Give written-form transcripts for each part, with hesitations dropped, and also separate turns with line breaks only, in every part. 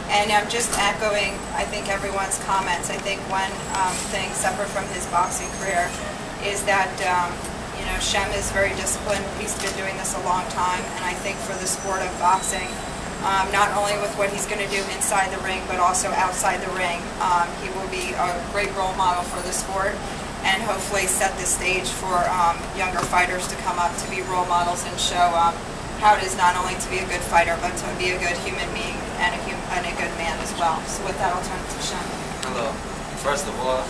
And I'm just echoing, I think, everyone's comments. I think one thing separate from his boxing career is that, you know, Shem is very disciplined. He's been doing this a long time, and I think for the sport of boxing, not only with what he's going to do inside the ring, but also outside the ring, he will be a great role model for the sport, and hopefully set the stage for younger fighters to come up to be role models and show how it is not only to be a good fighter, but to be a good human being and a good man as well. So with that, I'll turn it to Shem.
Hello. First of all,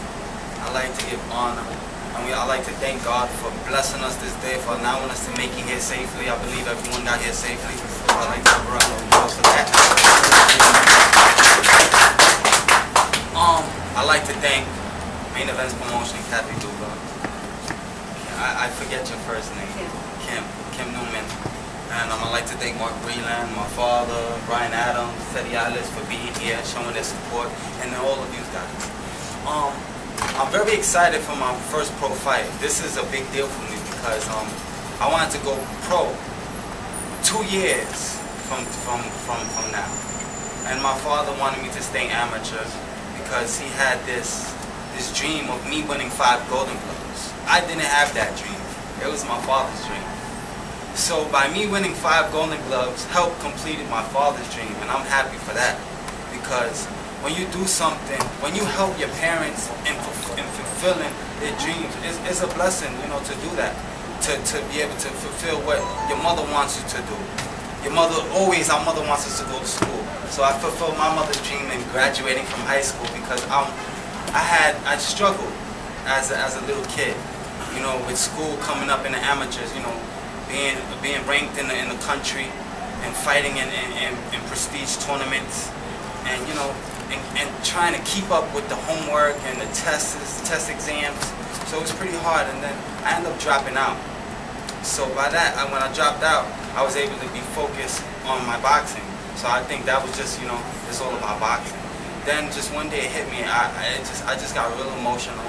I'd like to give honor. I'd like to thank God for blessing us this day, for allowing us to make it here safely. I believe everyone got here safely. So I'd like to have a round of applause for that. I'd like to thank Main Events Promotion, Kathy Duba. I forget your first name. Kim Newman. And I'd like to thank Mark Breland, my father, Brian Adams, Teddy Atlas for being here, showing their support, and then all of you guys. I'm very excited for my first pro fight. This is a big deal for me because I wanted to go pro 2 years from now. And my father wanted me to stay amateur because he had this dream of me winning 5 Golden Gloves. I didn't have that dream. It was my father's dream. So by me winning 5 Golden Gloves helped completed my father's dream, and I'm happy for that. Because when you do something, when you help your parents in fulfilling their dreams, it's a blessing, you know, to do that. To be able to fulfill what your mother wants you to do. Our mother wants us to go to school. So I fulfilled my mother's dream in graduating from high school because I struggled as a little kid, you know, with school, coming up in the amateurs, you know, being ranked in the country and fighting in prestige tournaments, and you know, and trying to keep up with the homework and the test exams. So it was pretty hard, and then I ended up dropping out. So by that, when I dropped out, I was able to be focused on my boxing. So I think that was just, you know, it's all about boxing. Then just one day it hit me. I just got real emotional,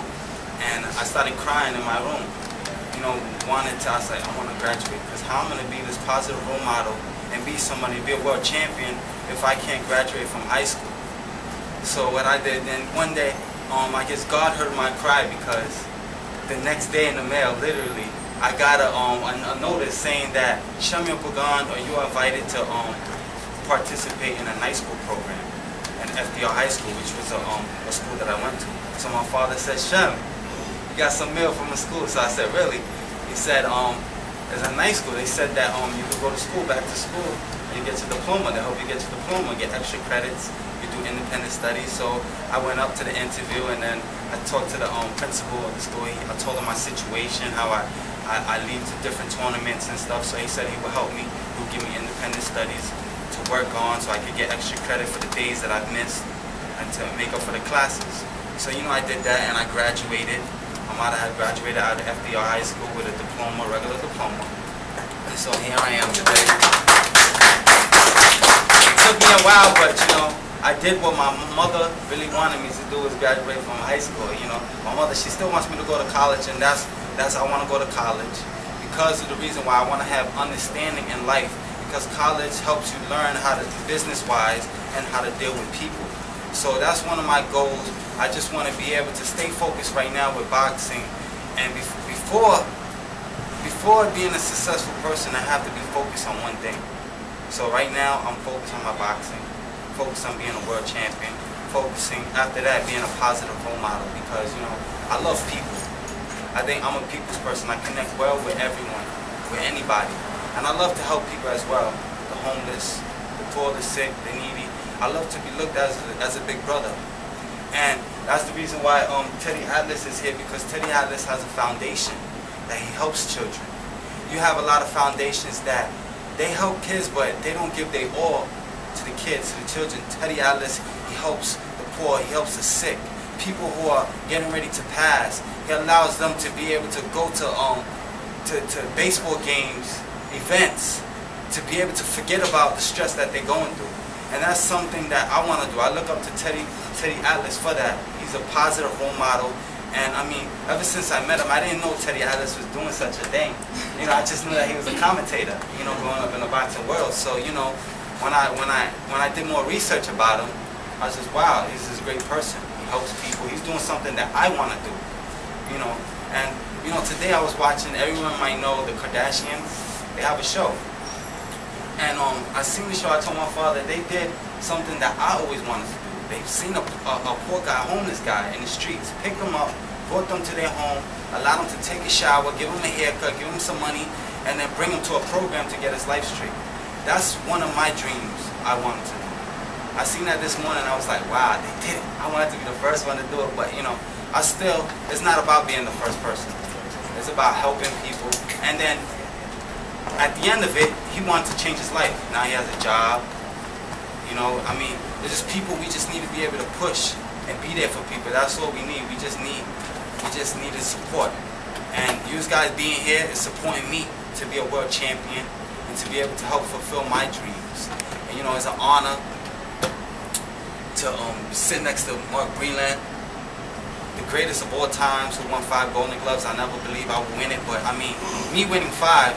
and I started crying in my room. You know, I was like, I want to graduate, because how I'm going to be this positive role model and be somebody, be a world champion if I can't graduate from high school. So what I did, then one day, I guess God heard my cry, because the next day in the mail, literally, I got a notice saying that SHEMUEL Pagan, you are invited to participate in a night school program at FDR High School, which was a school that I went to. So my father said, Shem, got some mail from a school. So I said, really? He said, there's a night school. They said that you could go to school, back to school, and you get your diploma. They help you get your diploma, get extra credits. You do independent studies. So I went up to the interview, and then I talked to the principal of the school. I told him my situation, how I leave to different tournaments and stuff. So he said he would help me. He would give me independent studies to work on, so I could get extra credit for the days that I've missed and to make up for the classes. So you know, I did that, and I graduated. I had graduated out of FDR High School with a diploma, regular diploma. And so here I am today. It took me a while, but you know, I did what my mother really wanted me to do, was graduate from high school. You know, my mother, she still wants me to go to college, and that's I want to go to college because of the reason why I want to have understanding in life. Because college helps you learn how to do business-wise and how to deal with people. So that's one of my goals. I just want to be able to stay focused right now with boxing. And before being a successful person, I have to be focused on one thing. So right now, I'm focused on my boxing, focused on being a world champion, focusing after that being a positive role model, because you know, I love people. I think I'm a people's person. I connect well with everyone, with anybody. And I love to help people as well, the homeless, the poor, the sick, the needy. I love to be looked at as a big brother. And that's the reason why Teddy Atlas is here, because Teddy Atlas has a foundation that he helps children. You have a lot of foundations that they help kids, but they don't give their all to the kids, to the children. Teddy Atlas, he helps the poor, he helps the sick, people who are getting ready to pass. He allows them to be able to go to baseball games, events, to be able to forget about the stress that they're going through. And that's something that I want to do. I look up to Teddy Atlas for that. He's a positive role model. And I mean, ever since I met him, I didn't know Teddy Atlas was doing such a thing. You know, I just knew that he was a commentator, you know, growing up in the boxing world. So, you know, when I did more research about him, I was just, wow, he's a great person. He helps people. He's doing something that I want to do, you know. And you know, today I was watching. Everyone might know the Kardashians. They have a show, and I seen the show. I told my father they did something that I always wanted to do. They've seen a poor guy, a homeless guy in the streets, picked him up, brought them to their home, allowed him to take a shower, give him a haircut, give him some money, and then bring him to a program to get his life straight. That's one of my dreams I wanted to do. I seen that this morning and I was like, wow, they did it. I wanted to be the first one to do it, but you know, it's not about being the first person. It's about helping people. And then, at the end of it, he wanted to change his life. Now he has a job. You know, I mean, there's just people we just need to be able to push and be there for people. That's all we need. We just needed support. And you guys being here is supporting me to be a world champion and to be able to help fulfill my dreams. And you know, it's an honor to sit next to Mark Greenland, the greatest of all times, who won 5 Golden Gloves. I never believe I would win it, but I mean, me winning 5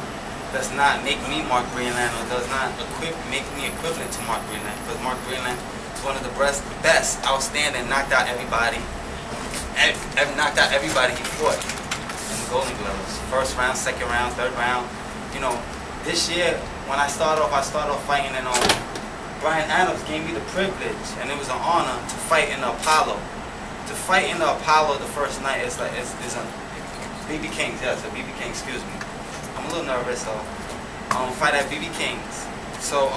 does not make me Mark Greenland, or does not make me equivalent to Mark Greenland, because Mark Greenland is one of the best, outstanding, knocked out everybody he fought in the Golden Gloves. First round, second round, third round. You know, this year when I started off fighting in Brian Adams gave me the privilege, and it was an honor to fight in the Apollo. To fight in the Apollo the first night is like it's a BB King's, yes, a BB King. Excuse me. I'm a little nervous, so fight at BB King's. So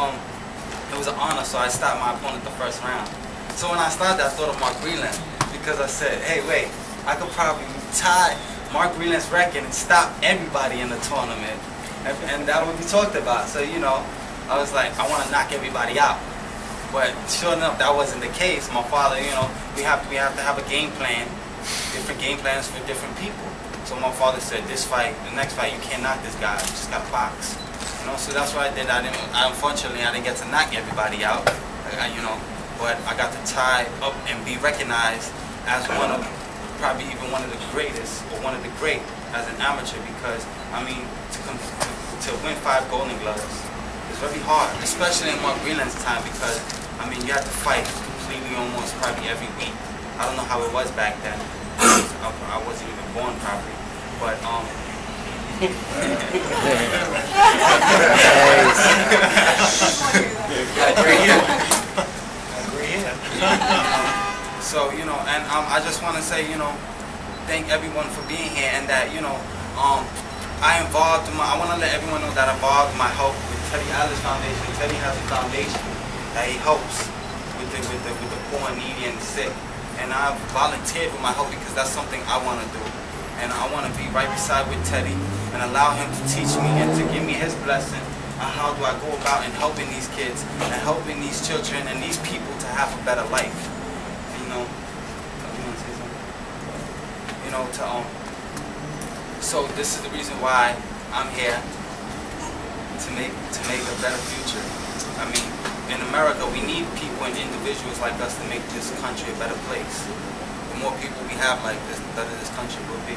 it was an honor. So I stopped my opponent the first round. So when I started, I thought of Mark Greenland, because I said, hey, wait, I could probably tie Mark Greenland's record and stop everybody in the tournament, and that would be talked about. So you know, I was like, I want to knock everybody out. But sure enough, that wasn't the case. My father, you know, we have to have a game plan, different game plans for different people. So my father said, this fight, the next fight, you can't knock this guy. You just got to box. You know, so that's what I did. Unfortunately, I didn't get to knock everybody out. You know, but I got to tie up and be recognized as probably even one of the greatest, or one of the great as an amateur, because I mean, to win 5 Golden Gloves is very hard, especially in Mark Greenland's time, because I mean, you had to fight completely almost probably every week. I don't know how it was back then. I wasn't even born probably, but so you know, and I just want to say, you know, thank everyone for being here, and that, you know, I want to let everyone know that I involved my help with Teddy Atlas Foundation. Teddy has a foundation that he helps with the poor, needy, and the sick. And I've volunteered with my help because that's something I want to do. And I want to be right beside with Teddy and allow him to teach me and to give me his blessing on how do I go about in helping these kids and helping these children and these people to have a better life. You know, you want to say something? You know, so this is the reason why I'm here, to make a better future. I mean, in America, we need people and individuals like us to make this country a better place. The more people we have like this, the better this country will be.